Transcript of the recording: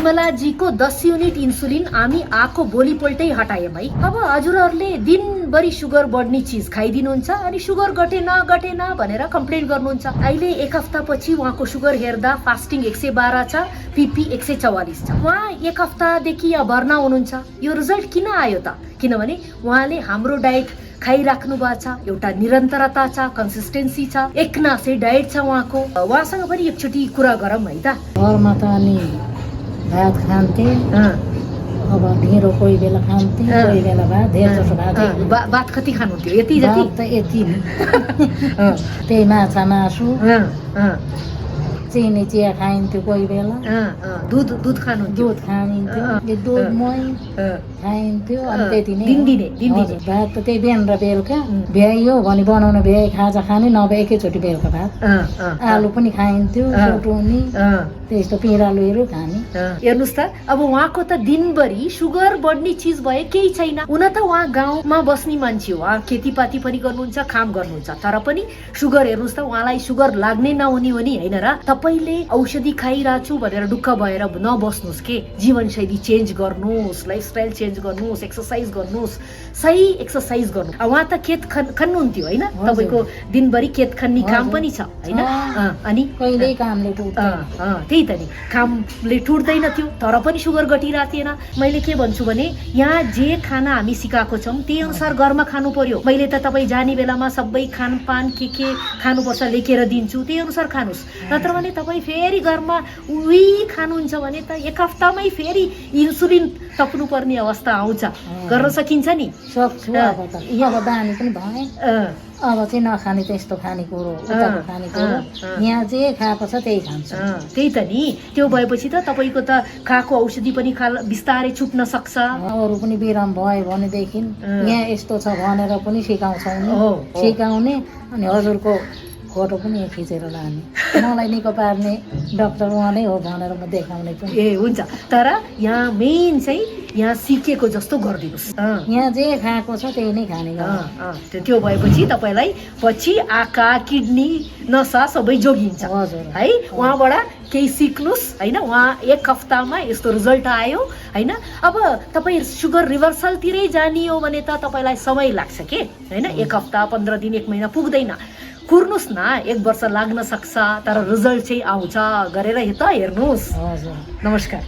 विमलाजीको 10 unit insulin हामी आको भोलिपल्टै हटायौँ है। अब हजुरहरूले दिनभरि सुगर बढ्ने चिज खाइदिनुहुन्छ अनि सुगर घटेन भनेर कम्प्लेन गर्नुहुन्छ। अहिले एक हप्तापछि उहाँको सुगर हेर्दा फास्टिङ 112 छ, पिपी 144 छ। उहाँ एक हप्तादेखि यहाँ भर्ना हुनुहुन्छ। यो रिजल्ट किन आयो त? किनभने उहाँले हाम्रो डायट खाइराख्नु भएको छ, एउटा निरन्तरता छ, कन्सिस्टेन्सी छ, एकनासै डायट छ उहाँको। उहाँसँग पनि एकचोटि कुरा गरौँ है त। घरमा त अनि भात खान्थे, अब ढिँडो कोही बेला खान्थे, कोही बेला भात, धेर जसो भात। भात कति खानुहुन्थ्यो? यति जति? भात त यति नै। त्यही माछा मासु, चिनी चिया खाइन्थ्यो कोही बेला। दुध खानुहुन्थ्यो? दुध खाइन्थ्यो, दुध मही खाइन्थ्यो, अनि त्यति नै। दिनदिनै भात त त्यही बिहान र बेलुका भ्याइयो भने बनाउन भ्याए खाजा खाने, नभए एकैचोटि बेलुका भात। आलु पनि खाइन्थ्यो, सुटुनी त्यस्तो पिँडालुहरू खाने। हेर्नुहोस् त, अब उहाँको त दिनभरि सुगर बढ्ने चिज भए केही छैन। हुन त उहाँ गाउँमा बस्ने मान्छे हो, उहाँ खेतीपाती पनि गर्नुहुन्छ, काम गर्नुहुन्छ, तर पनि सुगर हेर्नुहोस् त, उहाँलाई सुगर लाग्ने नहुने हो नि, होइन र? तपाईँले औषधि खाइरहेको छु भनेर ढुक्क भएर नबस्नुहोस् के। जीवनशैली चेन्ज गर्नुहोस्, लाइफस्टाइल चेन्ज गर्नुहोस्, एक्सर्साइज गर्नुहोस्, सही एक्सर्साइज गर्नु। उहाँ त खेत खन्नुहुन्थ्यो होइन? तपाईँको दिनभरि खेत खन्ने काम पनि छ होइन? अनि कहिल्यै कामले त्यही त नि, कामले टुट्दैन थियो तर पनि सुगर घटिरहेको थिएन। मैले के भन्छु भने, यहाँ जे खाना हामी सिकाएको छौँ त्यही अनुसार घरमा खानु पर्यो। मैले त तपाईँ जाने बेलामा सबै खानपान के खानुपर्छ लेखेर दिन्छु, त्यही अनुसार खानुहोस्। नत्र भने तपाईँ फेरि घरमा उही खानुहुन्छ भने त एक हप्तामै फेरि इन्सुलिन थप्नु पर्ने अवस्था आउँछ। गर्न सकिन्छ नि? सक्छु। अब त अब बानी पनि भए, अब चाहिँ नखाने त्यस्तो खानेकुरो, उताको खानेकुरो, यहाँ जे खाएको छ त्यही खान्छ। त्यही त नि, त्यो भएपछि त तपाईँको त खाएको औषधि पनि बिस्तारै छुट्न सक्छ। अरू पनि बिराम भयो भनेदेखि यहाँ यस्तो छ भनेर पनि सिकाउने, अनि हजुरको फोटो पनि खिचेर लाने, मलाई निको पार्ने डाक्टर उहाँ नै हो भनेर म देखाउने पनि। ए हुन्छ, तर यहाँ मेन चाहिँ यहाँ सिकेको जस्तो गरिदिनुहोस्। यहाँ जे खाएको छ त्यही नै खाने। त्यो भएपछि तपाईँलाई पछि आँखा, किडनी, नसा सबै जोगिन्छ है। उहाँबाट केही सिक्नुहोस् होइन। उहाँ एक हप्तामा यस्तो रिजल्ट आयो होइन। अब तपाईँ सुगर रिभर्सलतिरै जाने हो भने त तपाईँलाई समय लाग्छ के होइन? एक हप्ता, 15 दिन, 1 महिना पुग्दैन। कुर्नुहोस् न, 1 वर्ष लाग्न सक्छ, तर रिजल्ट चाहिँ आउँछ। गरेर त हेर्नुहोस्। हजुर, नमस्कार।